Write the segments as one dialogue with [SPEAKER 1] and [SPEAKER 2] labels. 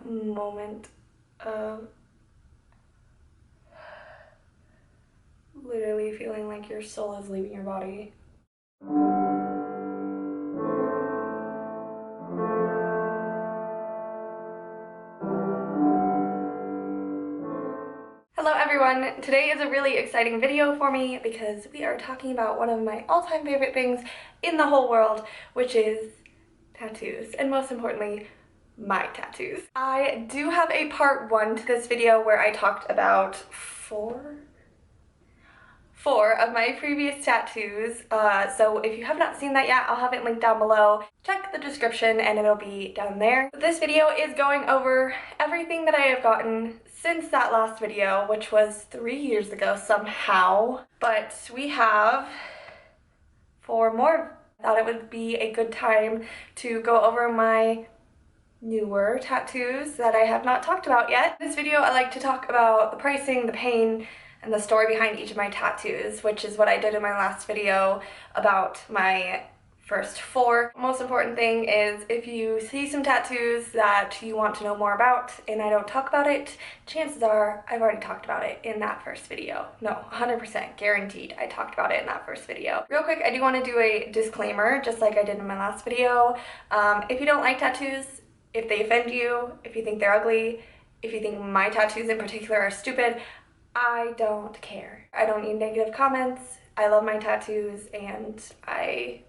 [SPEAKER 1] moment of literally feeling like your soul is leaving your body. Hello everyone! Today is a really exciting video for me because we are talking about one of my all-time favorite things in the whole world, which is tattoos, and most importantly, my tattoos. I do have a part 1 to this video where I talked about four of my previous tattoos, so if you have not seen that yet, I'll have it linked down below. Check the description and it'll be down there. But this video is going over everything that I have gotten since that last video, which was 3 years ago somehow. But we have 4 more. I thought it would be a good time to go over my newer tattoos that I have not talked about yet. In this video, I like to talk about the pricing, the pain, and the story behind each of my tattoos, which is what I did in my last video about my first 4. Most important thing is if you see some tattoos that you want to know more about and I don't talk about it, chances are I've already talked about it in that first video. No, 100% guaranteed I talked about it in that first video. Real quick, I do want to do a disclaimer, just like I did in my last video. If you don't like tattoos, if they offend you, if you think they're ugly, if you think my tattoos in particular are stupid, I don't care. I don't need negative comments. I love my tattoos and I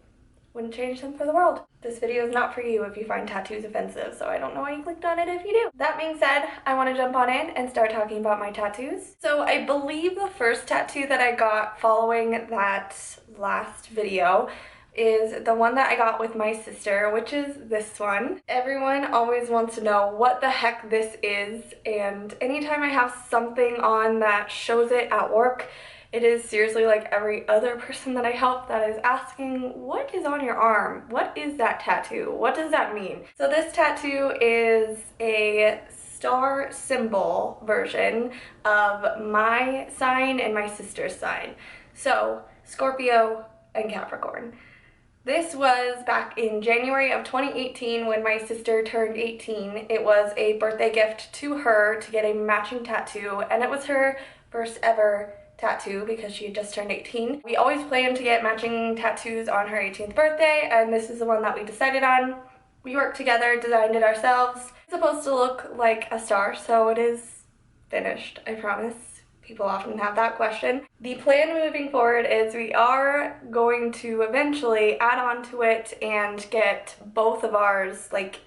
[SPEAKER 1] wouldn't change them for the world. This video is not for you if you find tattoos offensive, so I don't know why you clicked on it if you do. That being said, I want to jump on in and start talking about my tattoos. So I believe the first tattoo that I got following that last video is the one that I got with my sister, which is this one. Everyone always wants to know what the heck this is, and anytime I have something on that shows it at work, it is seriously like every other person that I help that is asking, what is on your arm? What is that tattoo? What does that mean? So this tattoo is a star symbol version of my sign and my sister's sign. So Scorpio and Capricorn. This was back in January of 2018 when my sister turned 18. It was a birthday gift to her to get a matching tattoo, and it was her first ever tattoo because she had just turned 18. We always planned to get matching tattoos on her 18th birthday, and this is the one that we decided on. We worked together, designed it ourselves. It's supposed to look like a star, so it is finished, I promise. People often have that question. The plan moving forward is we are going to eventually add on to it and get both of ours, like,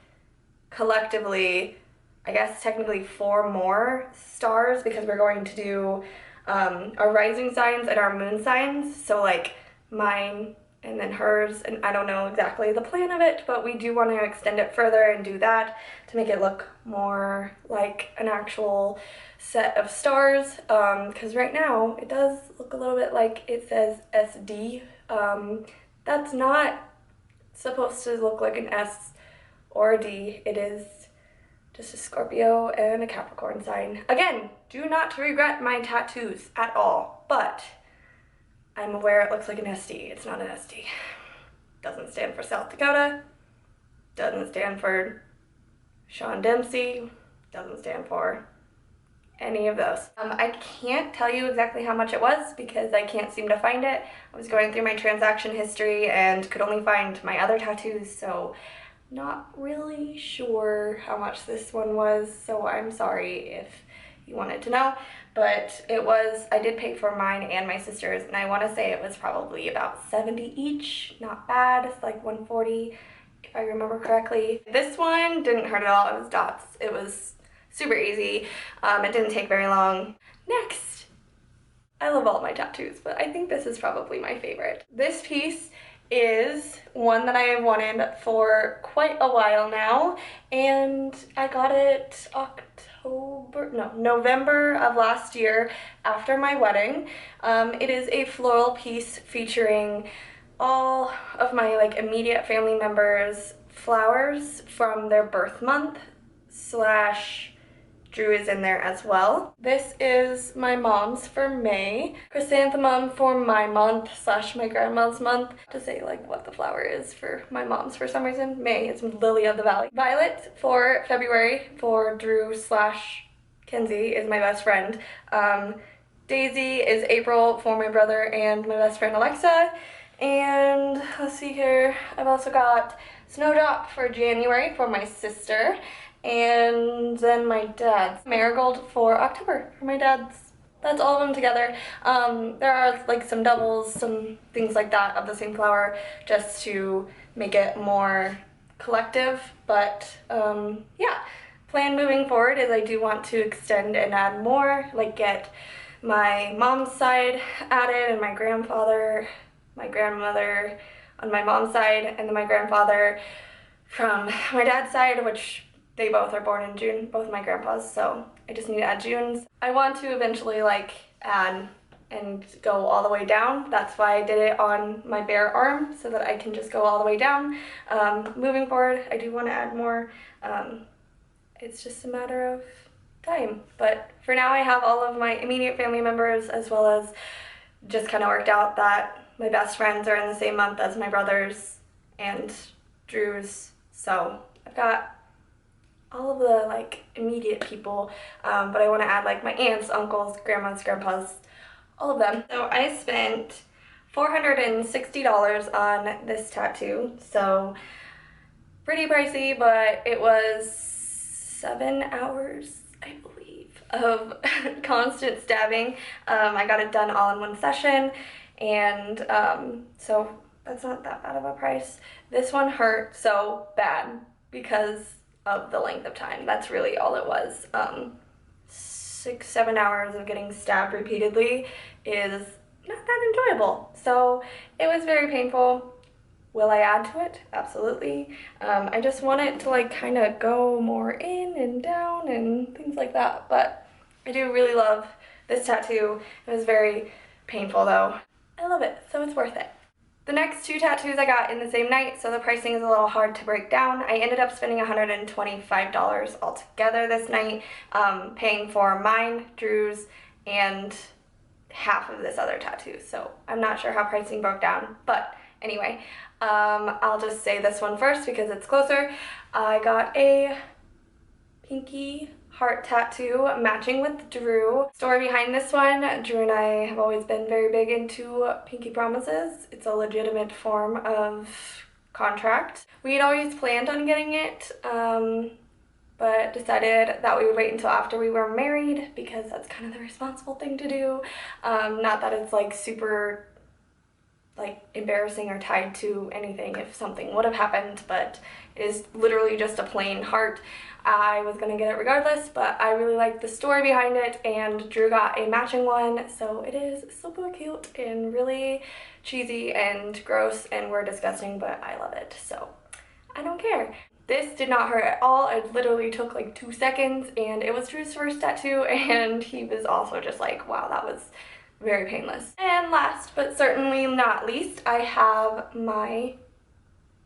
[SPEAKER 1] collectively, I guess technically 4 more stars, because we're going to do our rising signs and our moon signs. So like mine and then hers, and I don't know exactly the plan of it, but we do want to extend it further and do that to make it look more like an actual set of stars, because right now it does look a little bit like it says SD. That's not supposed to look like an S or a D. It is just a Scorpio and a Capricorn sign. Again, do not regret my tattoos at all, but I'm aware it looks like an SD. It's not an SD. Doesn't stand for South Dakota. Doesn't stand for Sean Dempsey. Doesn't stand for any of those. I can't tell you exactly how much it was because I can't seem to find it. I was going through my transaction history and could only find my other tattoos, so not really sure how much this one was, so I'm sorry if you wanted to know, but it was, I did pay for mine and my sister's, and I want to say it was probably about 70 each. Not bad. It's like 140 if I remember correctly. This one didn't hurt at all. It was dots. It was super easy. It didn't take very long. Next, I love all my tattoos, but I think this is probably my favorite. This piece is one that I have wanted for quite a while now, and I got it November of last year after my wedding. It is a floral piece featuring all of my like immediate family members' flowers from their birth month / Drew is in there as well. This is my mom's for May. Chrysanthemum for my month slash my grandma's month. To say like what the flower is for my mom's for some reason. May is Lily of the Valley. Violet for February for Drew slash Kenzie is my best friend. Daisy is April for my brother and my best friend Alexa. And let's see here, I've also got Snowdrop for January for my sister. And then my dad's Marigold for October for my dad's. That's all of them together. There are like some doubles, some things like that of the same flower just to make it more collective. But yeah, plan moving forward is I do want to extend and add more, like get my mom's side added and my grandfather, my grandmother on my mom's side, and then my grandfather from my dad's side, which they both are born in June, both my grandpas, so I just need to add June's. I want to eventually like add and go all the way down. That's why I did it on my bare arm, so that I can just go all the way down. Moving forward, I do want to add more. It's just a matter of time. But for now, I have all of my immediate family members, as well as just kind of worked out that my best friends are in the same month as my brothers and Drew's. So I've got all of the like immediate people, but I want to add like my aunts, uncles, grandmas, grandpas, all of them. So I spent $460 on this tattoo, so pretty pricey, but it was 7 hours, I believe, of constant stabbing. I got it done all in one session, and so that's not that bad of a price. This one hurt so bad because of the length of time. That's really all it was. 6-7 hours of getting stabbed repeatedly is not that enjoyable. So it was very painful. Will I add to it? Absolutely. I just want it to like kind of go more in and down and things like that. But I do really love this tattoo. It was very painful though. I love it, so it's worth it. The next two tattoos I got in the same night, so the pricing is a little hard to break down. I ended up spending $125 altogether this night, paying for mine, Drew's, and half of this other tattoo. So I'm not sure how pricing broke down, but anyway, I'll just say this one first because it's closer. I got a pinky heart tattoo matching with Drew. Story behind this one, Drew and I have always been very big into pinky promises. It's a legitimate form of contract. We had always planned on getting it, but decided that we would wait until after we were married because that's kind of the responsible thing to do. Not that it's like super like embarrassing or tied to anything if something would have happened, but it is literally just a plain heart. I was gonna get it regardless, but I really liked the story behind it, and Drew got a matching one, so it is super cute and really cheesy and gross, and we're disgusting, but I love it, so I don't care. This did not hurt at all. It literally took like 2 seconds, and it was Drew's first tattoo, and he was also just like, wow, that was very painless. And last but certainly not least, I have my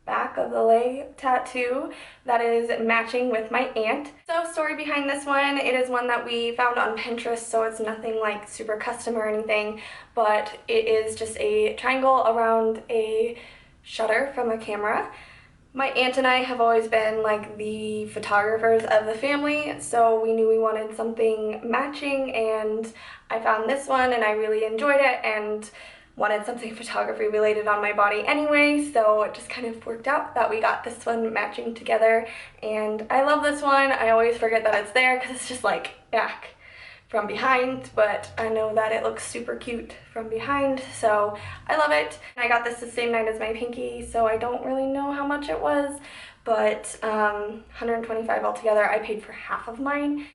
[SPEAKER 1] back of the leg tattoo that is matching with my aunt. So story behind this one, it is one that we found on Pinterest, so it's nothing like super custom or anything, but it is just a triangle around a shutter from a camera. My aunt and I have always been like the photographers of the family, so we knew we wanted something matching, and I found this one and I really enjoyed it and wanted something photography related on my body anyway, so it just kind of worked out that we got this one matching together, and I love this one. I always forget that it's there because it's just like back from behind, but I know that it looks super cute from behind, so I love it. I got this the same night as my pinky, so I don't really know how much it was, but $125 altogether. I paid for half of mine.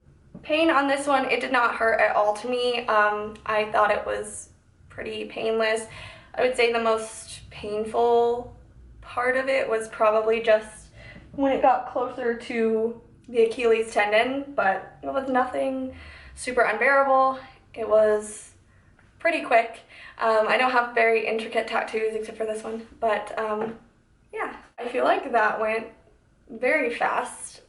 [SPEAKER 1] Pain on this one, it did not hurt at all to me. I thought it was pretty painless. I would say the most painful part of it was probably just when it got closer to the Achilles tendon, but it was nothing super unbearable. It was pretty quick. I don't have very intricate tattoos except for this one, but yeah, I feel like that went very fast.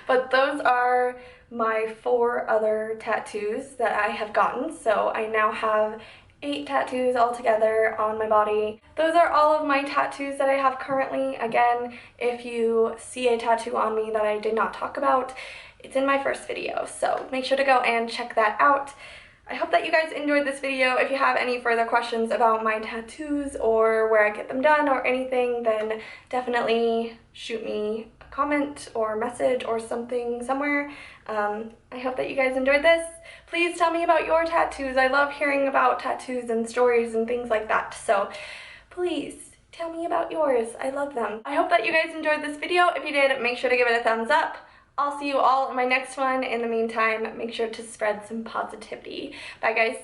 [SPEAKER 1] But those are my 4 other tattoos that I have gotten. So I now have 8 tattoos altogether on my body. Those are all of my tattoos that I have currently. Again, if you see a tattoo on me that I did not talk about, it's in my first video, so make sure to go and check that out. I hope that you guys enjoyed this video. If you have any further questions about my tattoos or where I get them done or anything, then definitely shoot me a comment or message or something somewhere. I hope that you guys enjoyed this. Please tell me about your tattoos. I love hearing about tattoos and stories and things like that, so please tell me about yours. I love them. I hope that you guys enjoyed this video. If you did, make sure to give it a thumbs up. I'll see you all in my next one. In the meantime, make sure to spread some positivity. Bye, guys.